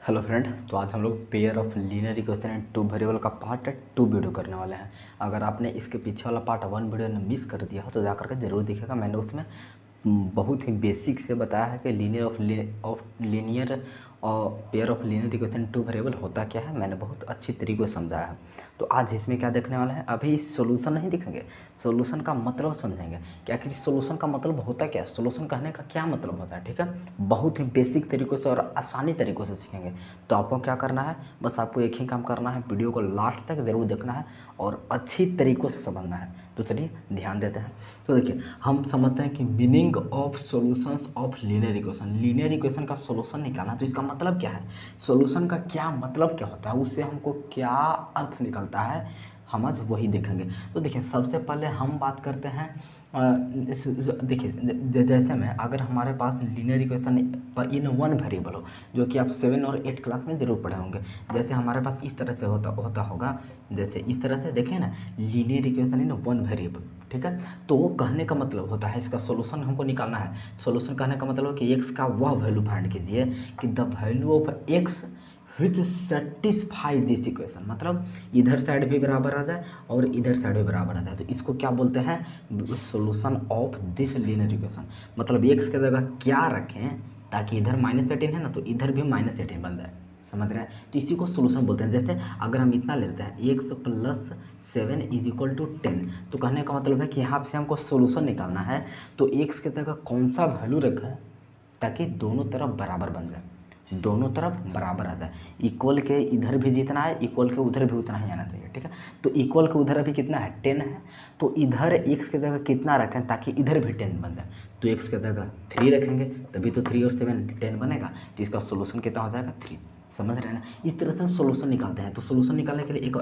Hello friend. तो आज हम लोग pair of linear equation and two variable का पार्ट 2 वीडियो करने वाले हैं। अगर आपने इसके पीछे वाला पार्ट 1 वीडियो ने मिस कर दिया हो तो जा करके ज़रूर देखिएगा। मैंने उसमें बहुत ही बेसिक से बताया है कि लीनियर और pair of linear equation two variable होता क्या है। मैंने बहुत अच्छी तरीके से समझाया है। तो आज इसमें क्या देखने वाला है, अभी सॉल्यूशन नहीं दिखेंगे, सॉल्यूशन का मतलब समझेंगे कि आखिर सॉल्यूशन का मतलब होता क्या है, सॉल्यूशन कहने का क्या मतलब होता है। ठीक है, बहुत ही बेसिक तरीक़ों से और आसानी तरीक़ों से सीखेंगे। तो आपको क्या करना है, बस आपको एक ही काम करना है, वीडियो को लास्ट तक ज़रूर देखना है और अच्छी तरीक़ों से समझना है। तो चलिए ध्यान देते हैं। तो देखिए, हम समझते हैं कि meaning of solutions of linear equation का सॉल्यूशन निकालना। तो इसका मतलब क्या है, सॉल्यूशन का क्या मतलब क्या होता है, उससे हमको क्या अर्थ निकलता है, हम आज वही देखेंगे। तो देखिए, सबसे पहले हम बात करते हैं देखिए, जैसे में अगर हमारे पास linear equation in one variable हो, जो कि आप 7 और 8 क्लास में ज़रूर पढ़े होंगे। जैसे हमारे पास इस तरह से होता होगा, जैसे इस तरह से देखें ना, linear equation in one variable. ठीक है, तो कहने का मतलब होता है, इसका सॉल्यूशन हमको निकालना है। सॉल्यूशन कहने का मतलब है कि x का वह वैल्यू फाइंड कीजिए कि the value of x which satisfy this equation, मतलब इधर साइड भी बराबर आ जाए और इधर साइड भी बराबर आ जाए। तो इसको क्या बोलते हैं, solution of this linear equation. मतलब x की जगह क्या रखें ताकि इधर -18 है ना, तो इधर भी -18 बन जाए। समझ रहे हैं, तो इसी को सोल्यूशन बोलते हैं। जैसे अगर हम इतना लेते हैं x + 7 = 10, तो कहने का मतलब है कि यहाँ से हमको सोल्यूशन निकालना है। तो x की जगह कौन सा वैल्यू रखें ताकि दोनों तरफ बराबर बन जाए, दोनों तरफ बराबर आ जाए। इक्वल के इधर भी जितना है, इक्वल के उधर भी उतना ही आना चाहिए। ठीक है, तो इक्वल के उधर अभी कितना है, 10 है, तो इधर x की जगह कितना रखें ताकि इधर भी 10 बन जाए। तो x की जगह 3 रखेंगे, तभी तो 3 और 7 10 बनेगा। तो इसका सोल्यूशन कितना हो जाएगा, 3। समझ रहे हैं ना, इस तरह से हम सोल्यूशन निकालते हैं। तो सोल्यूशन निकालने के लिए एक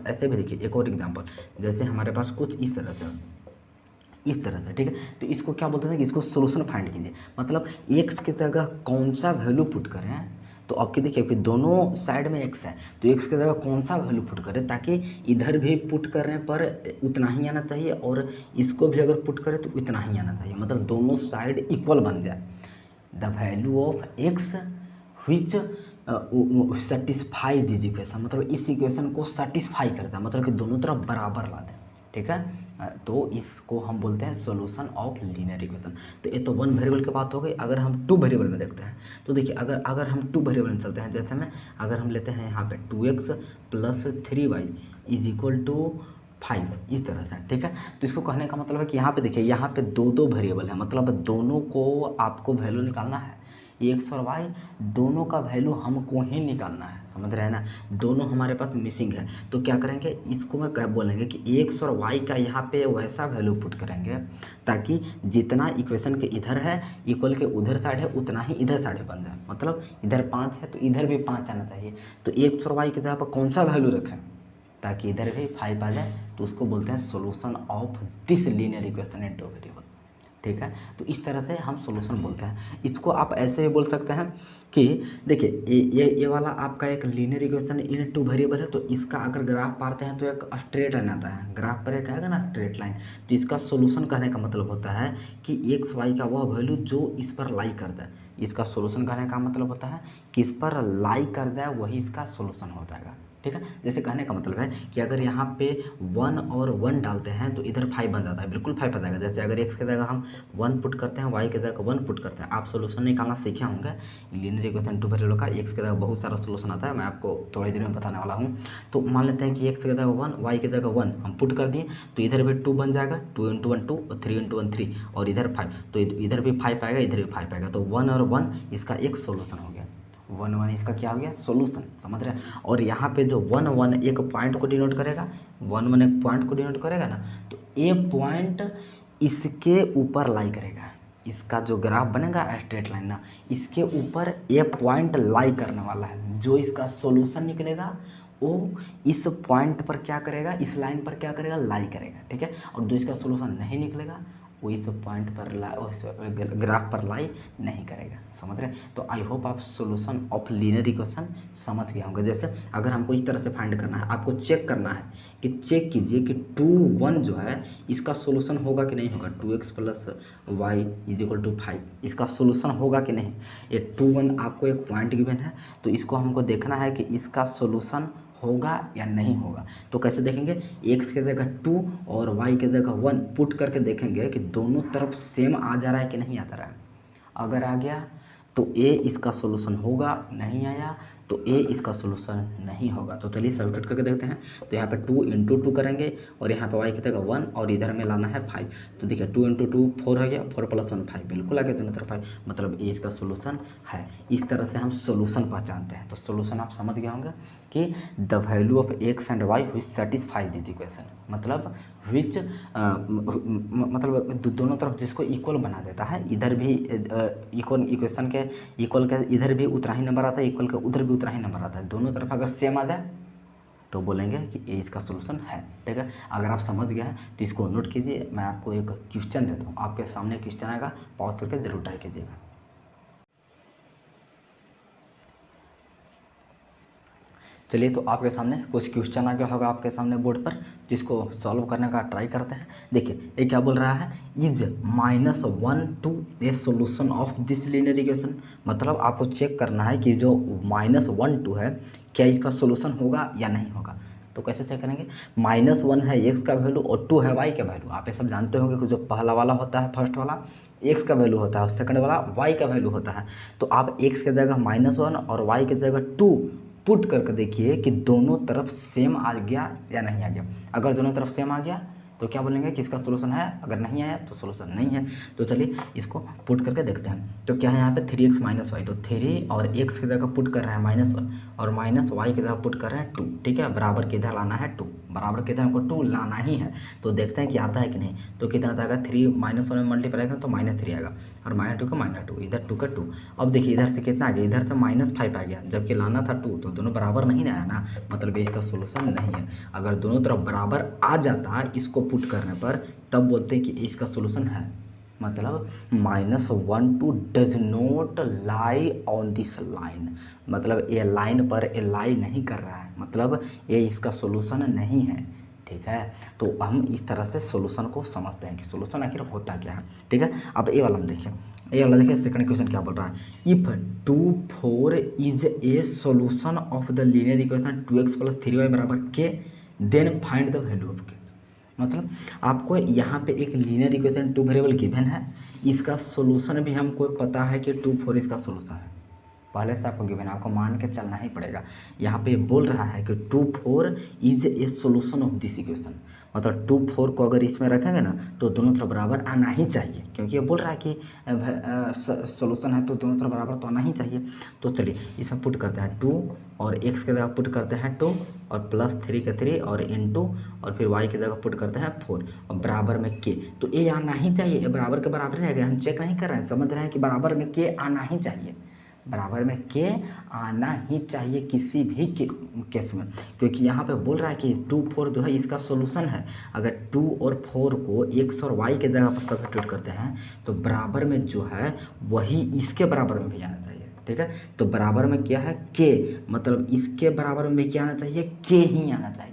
ऐसे भी देखिए, एक और एग्जाम्पल, जैसे हमारे पास कुछ इस तरह से, इस तरह से। ठीक है, तो इसको क्या बोलते हैं कि इसको सोल्यूशन फाइंड कीजिए, मतलब x की जगह कौन सा वैल्यू पुट करें। तो आपके देखिए कि दोनों साइड में x है, तो x की जगह कौन सा वैल्यू पुट करें ताकि इधर भी पुट करने पर उतना ही आना चाहिए और इसको भी अगर पुट करें तो उतना ही आना चाहिए, मतलब दोनों साइड इक्वल बन जाए। The value of x which satisfy this equation, मतलब इस इक्वेशन को सेटिस्फाई करता है, मतलब कि दोनों तरफ बराबर ला दें। ठीक है, तो इसको हम बोलते हैं सॉल्यूशन ऑफ लीनियर इक्वेशन। तो ये तो वन वेरिएबल की बात हो गई। अगर हम टू वेरिएबल में देखते हैं, तो देखिए अगर हम टू वेरिएबल में चलते हैं, जैसे में अगर हम लेते हैं यहाँ पे 2x + 3y = 5, इस तरह से। ठीक है, तो इसको कहने का मतलब है कि यहाँ पे देखिए, यहाँ पे दो वेरिएबल है, मतलब दोनों को आपको वैल्यू निकालना है। x और y दोनों का वैल्यू हमको ही निकालना है। समझ रहे हैं ना, दोनों हमारे पास मिसिंग है। तो क्या करेंगे, इसको मैं क्या बोलेंगे कि x और y का यहाँ पे वैसा वैल्यू पुट करेंगे ताकि जितना इक्वेशन के इधर है इक्वल के उधर साइड है उतना ही इधर साइड बन जाए। मतलब इधर 5 है तो इधर भी 5 आना चाहिए। तो x और y की जगह पर कौन सा वैल्यू रखें ताकि इधर भी 5 आ जाए, तो उसको बोलते हैं solution of this linear equation in two variable. ठीक है, तो इस तरह से हम सॉल्यूशन बोलते हैं। इसको आप ऐसे ही बोल सकते हैं कि देखिए, ये वाला आपका एक लीनियर इक्वेशन इन टू वेरिएबल है, तो इसका अगर ग्राफ पारते हैं तो एक स्ट्रेट लाइन आता है, ग्राफ पर एक आएगा ना स्ट्रेट लाइन। तो इसका सॉल्यूशन कहने का मतलब होता है कि एक्स वाई का वह वैल्यू जो इस पर लाई कर दे। इसका सॉल्यूशन कहने का मतलब होता है कि इस पर लाई कर जाए, वही इसका सॉल्यूशन हो जाएगा। ठीक है, जैसे कहने का मतलब है कि अगर यहाँ पे 1 और 1 डालते हैं तो इधर 5 बन जाता है, बिल्कुल 5 आ जाएगा। जैसे अगर x की जगह हम 1 पुट करते हैं, y की जगह 1 पुट करते हैं, आप सोल्यूशन निकालना सीखे होंगे लीनियर इक्वेशन टू वेरिएबल का। x की जगह बहुत सारा सोल्यूशन आता है, मैं आपको थोड़ी देर में बताने वाला हूँ। तो मान लेते हैं कि x की जगह 1, y की जगह 1 हम पुट कर दिए, तो इधर भी 2 बन जाएगा, 2 × 1 2 और 3 × 1 3 और इधर 5, तो इधर भी 5 आएगा, इधर भी 5 आएगा। तो 1 और 1 इसका एक सोल्यूशन हो गया, 1 1 इसका क्या हो गया, सोल्यूशन। समझ रहे हैं, और यहाँ पे जो 1 1 एक पॉइंट को डिनोट करेगा, 1 1 एक पॉइंट को डिनोट करेगा ना, तो ए पॉइंट इसके ऊपर लाई करेगा। इसका जो ग्राफ बनेगा स्ट्रेट लाइन ना, इसके ऊपर ए पॉइंट लाई करने वाला है। जो इसका सोल्यूशन निकलेगा वो इस पॉइंट पर क्या करेगा, इस लाइन पर क्या करेगा, लाई करेगा। ठीक है, और जो इसका सोल्यूशन नहीं निकलेगा वो इस पॉइंट पर उस ग्राफ पर लाई नहीं करेगा। समझ रहे? तो आई होप आप सोल्यूशन ऑफ लीनियर इक्वेशन समझ गए होंगे। जैसे अगर हमको इस तरह से फाइंड करना है, आपको चेक करना है कि चेक कीजिए कि 2 1 जो है इसका सोल्यूशन होगा कि नहीं होगा। 2x + y = 5 इसका सोल्यूशन होगा कि नहीं। ये 2 1 आपको एक पॉइंट गिवन है, तो इसको हमको देखना है कि इसका सोल्यूशन होगा या नहीं होगा। तो कैसे देखेंगे? x के जगह 2 और y के जगह 1 पुट करके देखेंगे कि दोनों तरफ सेम आ जा रहा है कि नहीं आ जा रहा है। अगर आ गया तो a इसका सोल्यूशन होगा, नहीं आया तो a इसका सोल्यूशन नहीं होगा। तो चलिए सब्ट्रैक्ट करके देखते हैं। तो यहाँ पे 2 × 2 करेंगे और यहाँ पे y की जगह 1 और इधर में लाना है 5। तो देखिए 2 × 2 4 हो गया, 4 + 1 5, बिल्कुल आ गया दोनों तरफ 5, मतलब a इसका सोल्यूशन है। इस तरह से हम सोल्यूशन पहचानते हैं। तो सोल्यूशन आप समझ गए होंगे कि the value of x and y which satisfy this equation, मतलब विच मतलब दोनों तरफ जिसको इक्वल बना देता है। इधर भी इक्वल इक्वेशन के इक्वल का इधर भी उतना ही नंबर आता है, इक्वल का उधर भी उतना ही नंबर आता है। दोनों तरफ अगर सेम आ जाए तो बोलेंगे कि ए इसका सोल्यूशन है। ठीक है, अगर आप समझ गए हैं तो इसको नोट कीजिए। मैं आपको एक क्वेश्चन देता हूँ, आपके सामने क्वेश्चन आएगा, पॉज करके जरूर ट्राई कीजिएगा। चलिए, तो आपके सामने कुछ क्वेश्चन आ गया होगा आपके सामने बोर्ड पर, जिसको सॉल्व करने का ट्राई करते हैं। देखिए ये क्या बोल रहा है, is -1 2 A solution of this linear equation. मतलब आपको चेक करना है कि जो -1 2 है क्या इसका सोल्यूशन होगा या नहीं होगा। तो कैसे चेक करेंगे? -1 है x का वैल्यू और 2 है y का वैल्यू। आप ये सब जानते होंगे कि जो पहला वाला होता है, फर्स्ट वाला x का वैल्यू होता है और सेकंड वाला y का वैल्यू होता है। तो आप x के जगह -1 और y के जगह 2 पुट करके देखिए कि दोनों तरफ सेम आ गया या नहीं आ गया। अगर दोनों तरफ सेम आ गया तो क्या बोलेंगे कि इसका सोल्यूशन है, अगर नहीं आया तो सोल्यूशन नहीं है। तो चलिए इसको पुट करके देखते हैं। तो क्या है यहाँ पे 3x - y, तो 3 और x की जगह पुट कर रहे हैं -1 और -y की जगह पुट कर रहे हैं 2। ठीक है, बराबर किधर लाना है 2, बराबर किधर हमको 2 लाना ही है। तो देखते हैं कि आता है कि नहीं। तो कितना आता है? 3 -1 में मल्टीप्लाई करें तो -3 आएगा और -2 का -2, इधर 2 का 2। अब देखिए इधर से कितना आ गया, इधर से -5 आ गया, जबकि लाना था 2, तो दोनों बराबर नहीं आया ना, मतलब इसका सोल्यूशन नहीं है। अगर दोनों तरफ बराबर आ जाता इसको पुट करने पर, तब बोलते हैं कि इसका सोल्यूशन है। मतलब -1 2 does not lie on this line, मतलब ये लाइन पर ये लाई नहीं कर रहा है, मतलब ये इसका सोल्यूशन नहीं है। ठीक है, तो हम इस तरह से सोल्यूशन को समझते हैं कि सोल्यूशन आखिर होता क्या है। ठीक है, अब ये वाला देखिए, ये वाला देखिए सेकंड क्वेश्चन क्या बोल रहा है, if 2 4 is a solution of the linear equation 2x + 3y = k, then find the value of k। मतलब आपको यहाँ पे एक लीनियर इक्वेशन 2 वेरिएबल गिवन है, इसका सोल्यूशन भी हमको पता है कि 2 4 इसका सोल्यूशन है, पहले से आपको गिवन है, आपको मान के चलना ही पड़ेगा। यहाँ पे बोल रहा है कि 2 4 is a solution of this equation, मतलब 2 4 को अगर इसमें रखेंगे ना तो दोनों तरफ बराबर आना ही चाहिए, क्योंकि ये बोल रहा है कि सोल्यूशन है तो दोनों तरफ बराबर तो आना ही चाहिए। तो चलिए इसमें पुट करते हैं 2 और x के जगह पुट करते हैं 2 और +3 के 3 और इनटू और फिर y की जगह पुट करते हैं 4 और बराबर में k। तो ये आना ही चाहिए, ये बराबर के बराबर रहेगा, हम चेक नहीं कर रहे हैं, समझ रहे हैं कि बराबर में k आना ही चाहिए, बराबर में k आना ही चाहिए किसी भी केस में, क्योंकि यहाँ पे बोल रहा है कि 2 4 जो है इसका सोल्यूशन है। अगर 2 और 4 को x और y के जगह पर सब्स्टिट्यूट करते हैं तो बराबर में जो है वही इसके बराबर में भी आना चाहिए। ठीक है, तो बराबर में क्या है k, मतलब इसके बराबर में क्या आना चाहिए, k ही आना चाहिए।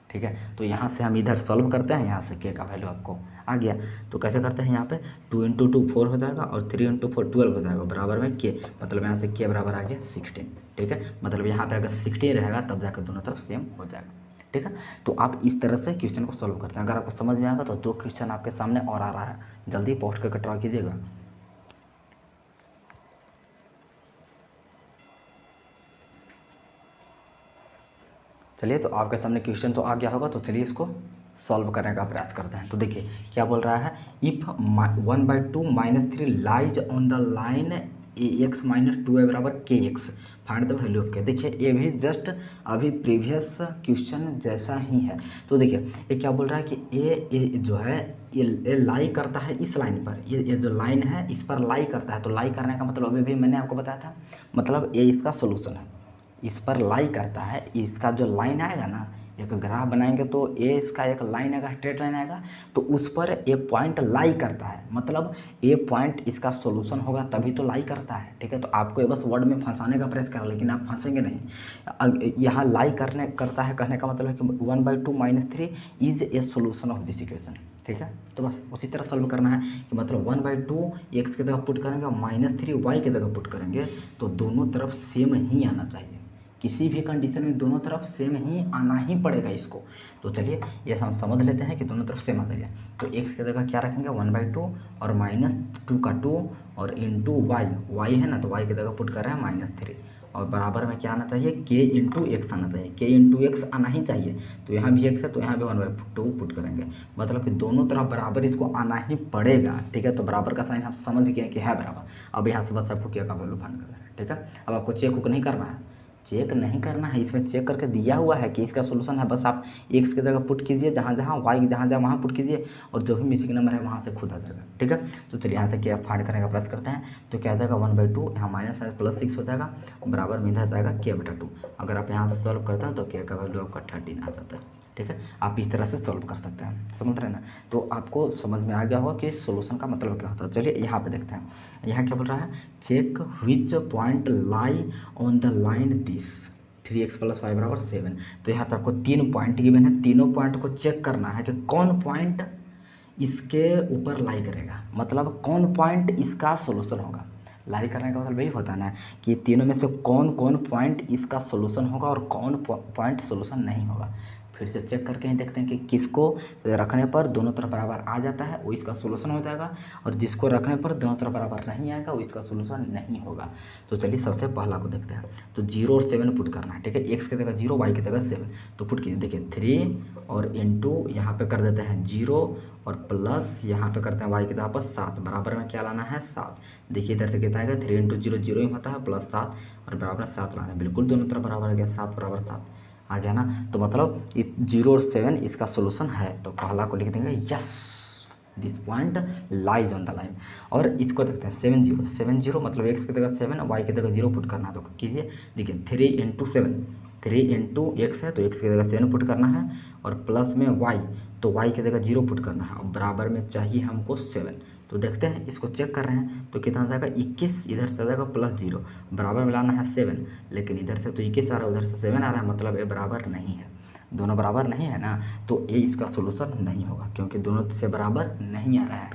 ठीक है, तो यहाँ से हम इधर सॉल्व करते हैं, यहाँ से k का वैल्यू आपको आ गया। तो कैसे करते हैं, यहाँ पे 2 × 2 4 हो जाएगा और 3 × 4 12 हो जाएगा, बराबर में k, मतलब यहाँ से k बराबर आ गया 16। ठीक है, मतलब यहाँ पे अगर 16 रहेगा तब जाकर दोनों तरफ सेम हो जाएगा। ठीक है, तो आप इस तरह से क्वेश्चन को सॉल्व करते हैं। अगर आपको समझ में आएगा तो 2 क्वेश्चन आपके सामने और आ रहा है, जल्दी पोस्ट करके ट्राई कीजिएगा। चलिए, तो आपके सामने क्वेश्चन तो आ गया होगा, तो चलिए इसको सॉल्व करने का प्रयास करते हैं। तो देखिए क्या बोल रहा है, if 1/2 - 3 lies on the line ax - 2y = kx, find the value of k। देखिए ये भी जस्ट अभी प्रीवियस क्वेश्चन जैसा ही है। तो देखिए ये क्या बोल रहा है कि ये जो है ये लाई करता है इस लाइन पर, ये जो लाइन है इस पर लाई करता है। तो लाई करने का मतलब अभी भी मैंने आपको बताया था, मतलब ये इसका सोल्यूशन है, इस पर लाई करता है, इसका जो लाइन आएगा ना एक ग्राफ बनाएंगे तो ए इसका एक लाइन आएगा, स्ट्रेट लाइन आएगा, तो उस पर ए पॉइंट लाई करता है, मतलब ए पॉइंट इसका सोल्यूशन होगा तभी तो लाई करता है। ठीक है, तो आपको ये बस वर्ड में फंसाने का प्रयास करा, लेकिन आप फंसेंगे नहीं। यहाँ लाई करता है कहने का मतलब है कि 1/2 - 3 is a solution of this equation. ठीक है, तो बस उसी तरह सॉल्व करना है कि मतलब 1/2 एक्स की जगह पुट करेंगे और -3 वाई की जगह पुट करेंगे, तो दोनों तरफ सेम ही आना चाहिए। किसी भी कंडीशन में दोनों तरफ सेम ही आना ही पड़ेगा इसको। तो चलिए ये हम समझ लेते हैं कि दोनों तरफ सेम आ जाएगा। तो x की जगह क्या रखेंगे 1/2 और -2 का 2 और इंटू वाई है ना, तो y की जगह पुट कर रहे हैं -3 और बराबर में क्या आना चाहिए k इंटू एक्स आना चाहिए, k इंटू एक्स आना ही चाहिए। तो यहाँ भी x है तो यहाँ भी 1/2 पुट करेंगे, मतलब कि दोनों तरफ बराबर इसको आना ही पड़ेगा। ठीक है, तो बराबर का साइन आप समझ गए कि है बराबर। अब यहाँ से बस आपको क्या का वैल्यू फाइंड करना है। ठीक है, अब आपको चेक उक नहीं करना है, चेक नहीं करना है, इसमें चेक करके दिया हुआ है कि इसका सोल्यूशन है। बस आप एक्स की जगह पुट कीजिए जहाँ जहाँ, वाई जहाँ जहाँ वहाँ पुट कीजिए और जो भी मिसिंग नंबर है वहाँ से खुद आ जाएगा। ठीक है, तो चलिए यहाँ से क्या फाइंड करने का प्रयास करते हैं। तो क्या आ जाएगा 1/2 यहाँ -+6 हो जाएगा, बराबर में इधर जाएगा k/2। अगर आप यहाँ से सॉल्व करते हैं तो k का वैल्यू आपका 13 आ जाता है। ठीक है, आप इस तरह से सॉल्व कर सकते हैं, समझ रहे हैं ना। तो आपको समझ में आ गया होगा कि सोल्यूशन का मतलब क्या होता है। चलिए यहाँ पे देखते हैं, यहाँ क्या बोल रहा है, check which point lie on the line this 3x + 5 = 7। तो यहाँ पे आपको 3 पॉइंट गिवन है, तीनों पॉइंट को चेक करना है कि कौन पॉइंट इसके ऊपर लाई करेगा, मतलब कौन पॉइंट इसका सोल्यूशन होगा। लाई करने का मतलब यही होता है ना कि तीनों में से कौन कौन पॉइंट इसका सोल्यूशन होगा और कौन पॉइंट सोल्यूशन नहीं होगा। फिर से चेक करके ही देखते हैं कि किसको रखने पर दोनों तरफ बराबर आ जाता है वो इसका सोल्यूशन हो जाएगा, और जिसको रखने पर दोनों तरफ बराबर नहीं आएगा वो इसका सोल्यूशन नहीं होगा। तो चलिए सबसे पहला को देखते हैं। तो 0 और 7 पुट करना है। ठीक है, एक्स की जगह 0, वाई की जगह 7, तो पुट कीजिए। देखिए 3 और इंटू यहाँ पे कर देते हैं 0 और प्लस यहाँ पे करते हैं वाई की जगह पर 7, बराबर में क्या लाना है 7। देखिए इधर से कितना आएगा 3 × 0 0 ही होता है, प्लस 7 और बराबर 7 लाना है, बिल्कुल दोनों तरफ बराबर आ गया, 7 = 7 आ गया ना। तो मतलब 0 और 7 इसका सोल्यूशन है। तो पहला को लिख देंगे yes, this point lies on the line. और इसको देखते हैं 7 0 मतलब एक्स की जगह 7 वाई की जगह 0 पुट करना है। तो कीजिए, देखिए 3 × 7, 3 × x है तो x की जगह 7 पुट करना है और प्लस में y, तो y की जगह 0 पुट करना है और बराबर में चाहिए हमको 7। तो देखते हैं, इसको चेक कर रहे हैं तो कितना आ जाएगा 21, इधर से आ जाएगा +0, बराबर में लाना है 7, लेकिन इधर से तो 21 आ रहा है उधर से 7 आ रहा है, मतलब ये बराबर नहीं है, दोनों बराबर नहीं है ना, तो ये इसका सोल्यूशन नहीं होगा क्योंकि दोनों से बराबर नहीं आ रहा है।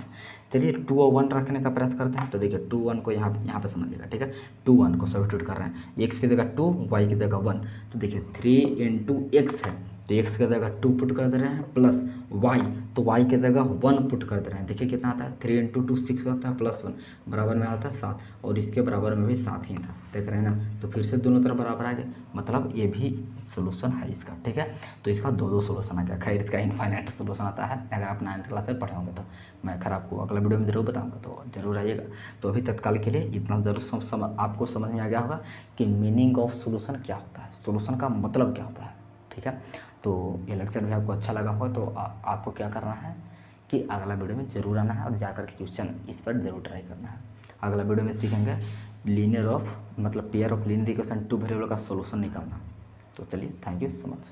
चलिए 2 और 1 रखने का प्रयास करते हैं। तो देखिए 2 1 को यहाँ पे समझिएगा। ठीक है, 2 1 को सब्स्टिट्यूट कर रहे हैं, एक्स की जगह 2 वाई की जगह 1। तो देखिए 3 × x है तो x की जगह 2 पुट कर दे रहे हैं, प्लस y तो y की जगह 1 पुट कर दे रहे हैं। देखिए कितना आता है 3 × 2 6 होता है, +1 बराबर में आता है 7 और इसके बराबर में भी 7 ही था, देख रहे हैं ना। तो फिर से दोनों तरफ बराबर आ गए, मतलब ये भी सोल्यूशन है इसका। ठीक है, तो इसका दो सोल्यूशन आ गया। खैर इसका इनफाइनाइट सोल्यूशन आता है, अगर आप 9th क्लास में पढ़े होंगे तो मैं खैर आपको अगला वीडियो में ज़रूर बताऊँगा, तो ज़रूर आइएगा। तो अभी तत्काल के लिए इतना ज़रूर आपको समझ में आ गया होगा कि मीनिंग ऑफ सोल्यूशन क्या होता है, सोल्यूशन का मतलब क्या होता है। ठीक है, तो ये लेक्चर भी आपको अच्छा लगा हो तो आपको क्या करना है कि अगला वीडियो में ज़रूर आना है और जाकर के क्वेश्चन इस पर ज़रूर ट्राई करना है। अगला वीडियो में सीखेंगे लीनियर ऑफ मतलब pair of linear equation 2 variable का सोल्यूशन निकालना। तो चलिए, थैंक यू सो मच।